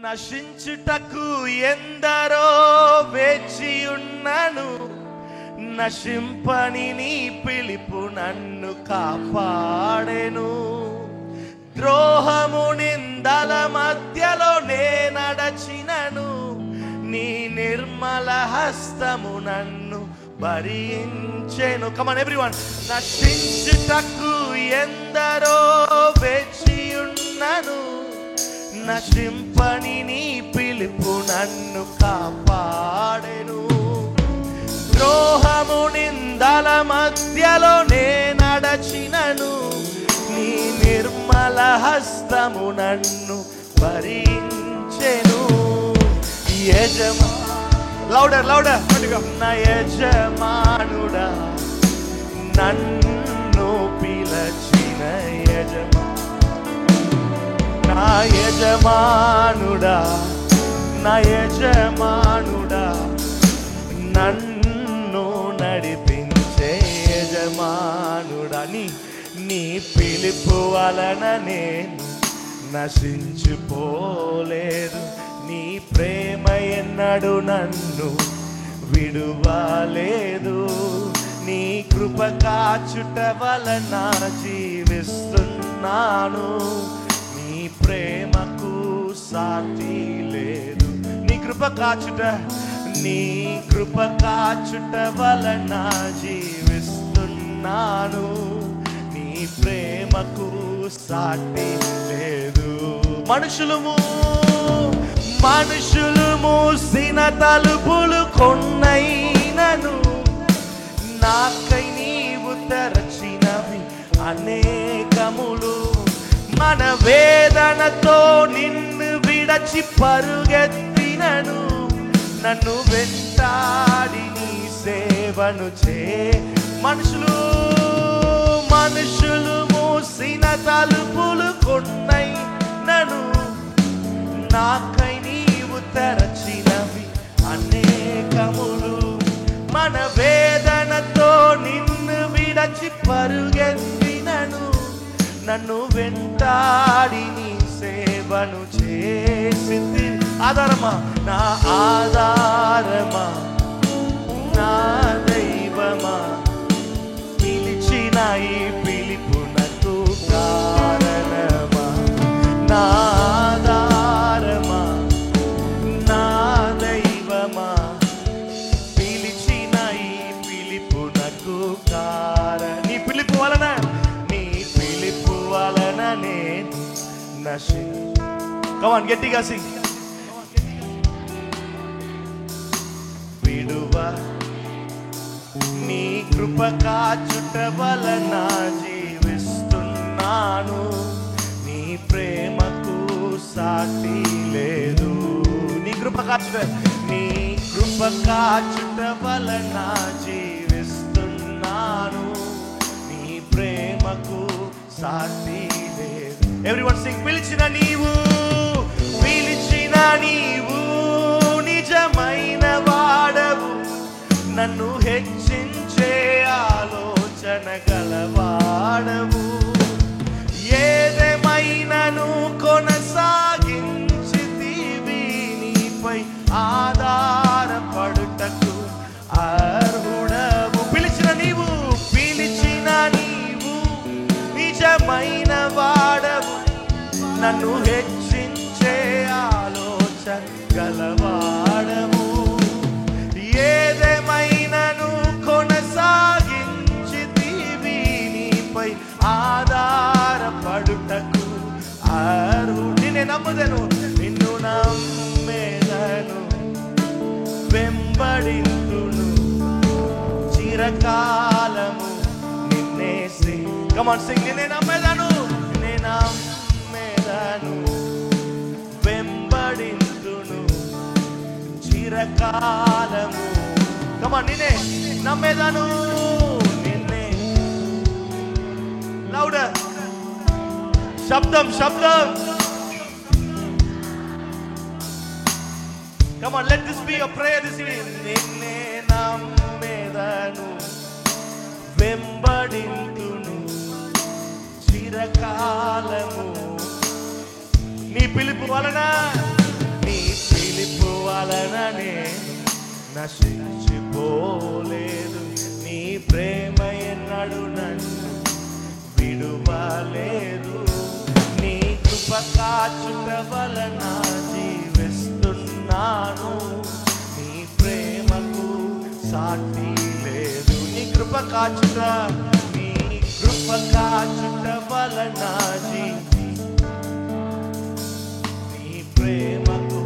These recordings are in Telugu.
నశించుటకు ఎందరో వేచి ఉన్నను, నశింపని నీ పిలుపు నన్ను కాపాడెను. ద్రోహము నిందల మధ్యలో నే నడచినను, నీ నిర్మల హస్తము నన్ను భరించెను. Come on everyone. నశించుటకు ఎందరో వేచి ఉన్నను, నశింపని నీ పిలుపు నన్ను కాపాడెను. ద్రోహము నిందల మధ్యలో నే నడచినను, నీ నిర్మల హస్తము నన్ను భరించెను. లౌడర్ నా యజమానుడా, నన్ను పిలచిన నా యజమానుడా, నా యజమానుడా, నన్ను నడిపించే యజమానుడా. నీ పిలుపు వలన నేను నశించిపోలేదు, నీ ప్రేమ ఎన్నడు నన్ను విడువలేదు. నీ కృప కాచుట వలన జీవిస్తున్నాను, నీ ప్రేమకు సాటి లేదు. నీ కృప కాచుట వలన జీవిస్తున్నాను, నీ ప్రేమకు సాటి లేదు. మనుషులు మూసిన తలుపులు కొన్నైనను, నాకై నీవు తెరచినవి అనేకములు. మన వేదనతో నిన్ను విడచి పరుగెత్తినను, నన్ను వెంటాడి నీ సేవను చే. మనుషులు మూసిన తలుపులు కొన్నైనను, నాకై నీవు తెరచినవి అనేకములు. మన వేదనతో నిన్ను విడచి పరుగెత్తినను, నన్ను వెంటాడి నీ సేవను చేసింది. ఆధారమా, నా ఆధారమా, నా దైవమా, పిలిచిన ఈ పిలుపునకు కారణమా. నా ఆధారమా, నా దైవమా, పిలిచిన ఈ పిలుపునకు నీ పిలుపు వలన నేను కమాన్ గట్టిగా సింగ్. విడువా నీ కృప కాచుట వలన జీవిస్తున్నాను, నీ ప్రేమకు సాటి లేదు. నీ కృప కాచుట వలన జీవిస్తున్నాను, నీ ప్రేమకు సాటి లేదు. ఎవ్రీవన్ సింగ్. పిలిచిన నీవు నిజమైన వాడవు, నన్ను హెచ్చించే ఆలోచన గలవాడవు. ఏదేమైనను కొనసాగించితివి, నీపై ఆధారపడుటకు అర్హుడవు. పిలిచిన నీవు నిజమైన వాడవు, నన్ను హెచ్చించే ఆలోచన గలవాడవు. ఏదేమైనను కొనసాగించితివి, నీపై ఆధారపడుటకు అర్హుడు. నిన్నే నమ్ముదను, నిన్ను నమ్మేదను, వెంబడింతును చిరకాలము. నిన్నే సింగ్. Come on, sing. నిన్నే నమ్మేదను, వెంబడింతును చిరకాలము. Come on, నిన్నే నమ్మేదను, నిన్నే. Louder. శబ్దం. Come on, let this be your prayer this evening. నిన్నే నమ్మేదను, వెంబడింతును చిరకాలము. నీ పిలుపు వలన నశించిపోలేదు. నీ ప్రేమ ఎన్నడు నన్ను విడువలేదు. నీ కృప కాచుట వలన జీవిస్తున్నాను. నీ ప్రేమకు సాటి లేదు. నీ కృప కాచుట, నీ కృప కాచుట వలన నీ ప్రేమకు.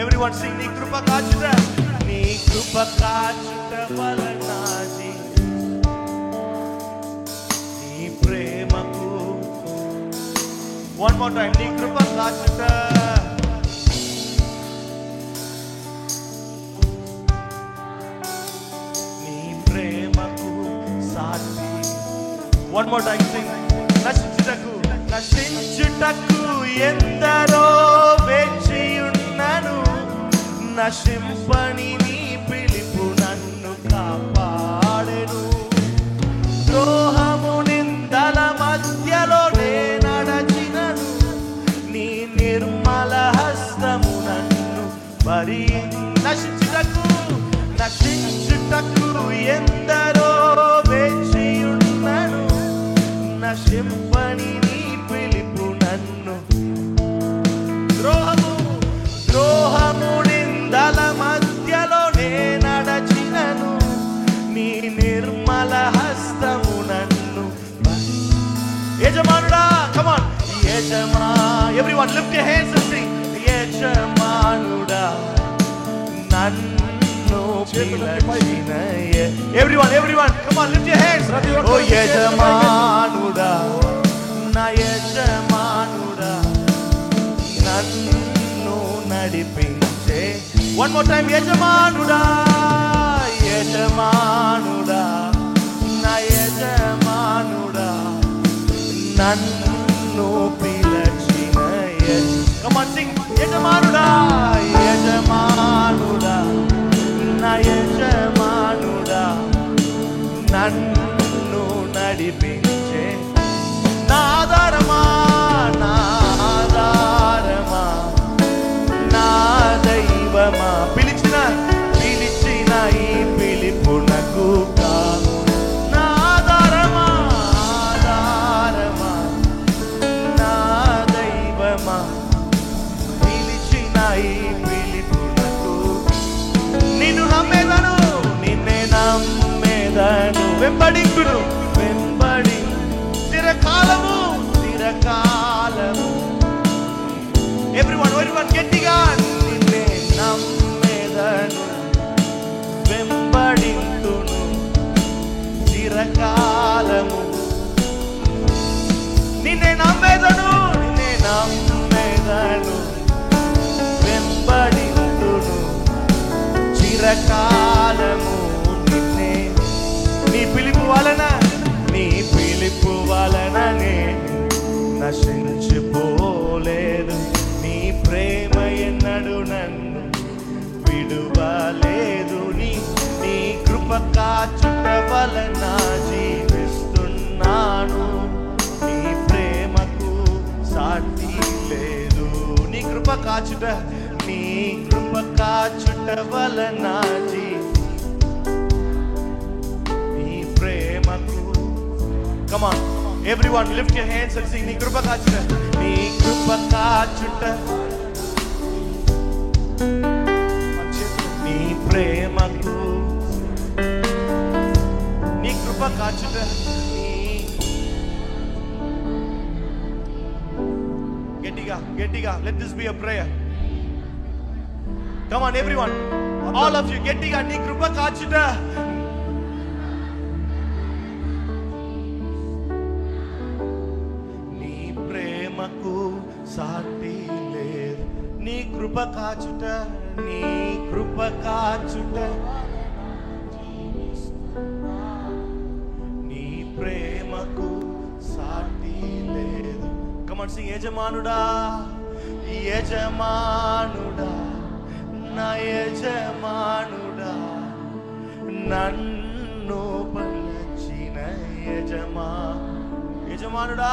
Everyone sing, నీ కృప కాచుట, నీ కృప కాచుట వలన నీ ప్రేమకు. One more time, నీ కృప కాచుట, నీ ప్రేమకు సాటి. One more time, sing. నశించుటకు, నశించుటకు ఎందరో వేచియున్నను. నశింపని నీ పిలుపు నన్ను కాపాడెను. ద్రోహము నిందల మధ్యలో నే నడచినను. నీ నిర్మల హస్తము నన్ను భరి. నశించుటకు, నశించుటకు ఎందరో వేచియున్నను. నశింపని నీ పిలుపు నన్ను. ద్రోహము నిందల మధ్యలో నే నడచినను. నీ నిర్మల హస్తము నన్ను. యజమానుడా, come on, everyone lift your hands and sing. యజమానుడా నన్ను పిలచిన. everyone come on, lift your hands. ఓ యజమానుడా, నా యజమానుడా నన్ను నడిపించే. One more time, యజమానుడా, యజమానుడా నా యజమానుడా నన్ను పిలచిన. Come on, sing. యజమానుడా, యజమానుడా నా యజమానుడా నన్ను నడిపించే. నా ఆధారమా, నా ఆధారమా, నా దైవమా. పిలిచిన ఈ పిలుపునకు కాను. నా ఆధారమా, ఆధారమా, నా దైవమా. పిలిచిన ఈ పిలుపునకు నిన్ను నమ్మేదను, నిన్నే నమ్మేదను. వెంబడింతును, వెంబడి చిరకాలము, చిరకాలము. everyone గట్టిగా, నిన్నే నమ్మేదను, వెంబడింతును చిరకాలము. నిన్నే నమ్మేదను, నిన్నే నమ్మేదను, వెంబడింతును చిరకాలము. నిన్నే, నీ పిలుపు వలన, నీ పిలుపు వలననే నశించిపోలేదు. నీ ప్రేమ ఎన్నడు నన్ను విడువలేదు. నీ కృప కాచుట వలన జీవిస్తున్నాను. నీ ప్రేమకు సాటి లేదు. నీ కృప కాచుట, నీ కృప కాచుట వలన నీ ప్రేమకు. Come on, everyone lift your hands and sing. నీ కృప కాచుట, నీ కృప కాచుట, నీ ప్రేమకు. నీ కృప కాచుట, గట్టిగా let this be a prayer. Come on, everyone, all of you, గట్టిగా నీ కృప కాచుట. నీ ప్రేమకు సాటి లేదు. నీ కృప కాచుట, నీ కృప కాచుట, నీ ప్రేమకు సాటి లేదు. Come on, sing. యజమానుడా, యజమానుడా నా యజమానుడా నన్ను పిలిచిన. యజమానుడా,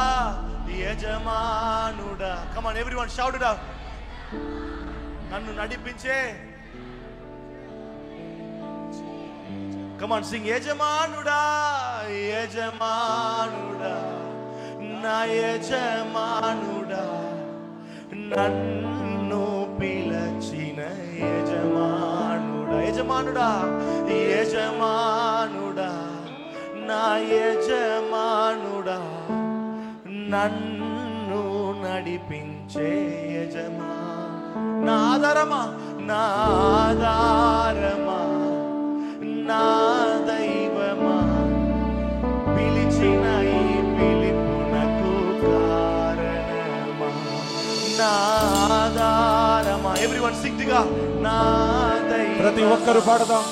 యజమానుడా. Come on, everyone, shout it out. నన్ను నడిపించే కమాన్ సింగ్. యజమానుడా యజమానుడా నా యజమానుడా, నన్ను పిలచిన యజమానుడా. యజమానుడా యజమానుడా నా యజమానుడా, నన్ను నడిపించే యజమానుడా. నా ఆధారమా నా ఆధారమా నా దైవమా, పిలిచిన ఈ పిలుపునకు కారణమా. నా ఆధారమా. ఎవ్రీవన్ సింగ్గా. నా దైవమా. ప్రతి ఒక్కరు పాడదాం.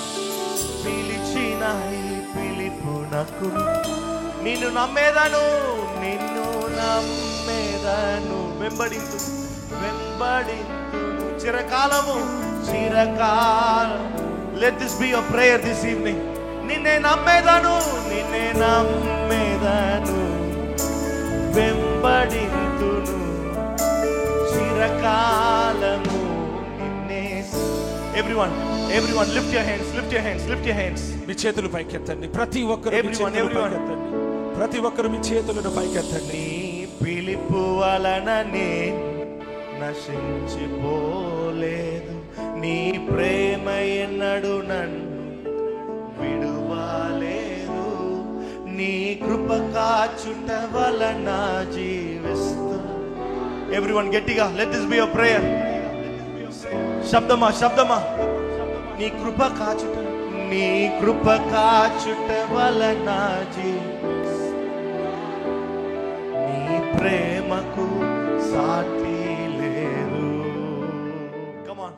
పిలిచిన ఈ పిలుపునకు, నిన్ను నమ్మేదను నిన్ను నమ్మేదను, వెంబడింతు వెంబడింతును చిరకాలము చిరకాలం. Let this be your prayer this evening. నిన్నే నమ్మేదను నిన్నే నమ్మేదను, వెంబడింతును చిరకాలము నిన్నే. everyone lift your hands, lift your hands, lift your hands. మీ చేతులు పైకెత్తండి. ప్రతి ఒక్కరు everyone ప్రతి ఒక్కరు మీ చేతులను పైకెత్తండి. నీ పిలుపు వలన నేను నశించిపోలేదు, నీ ప్రేమ ఎన్నడు నన్ను విడువలేదు, నీ కృప కాచుట వలన జీవిస్తూ. ఎవ్రీవన్ గట్టిగా. Let this be your prayer. శబ్దమా శబ్దమా. నీ కృప కాచుట, నీ కృప కాచుట వలన జీవిస్తూ, నీ ప్రేమకు సాటి లేదు. Come on.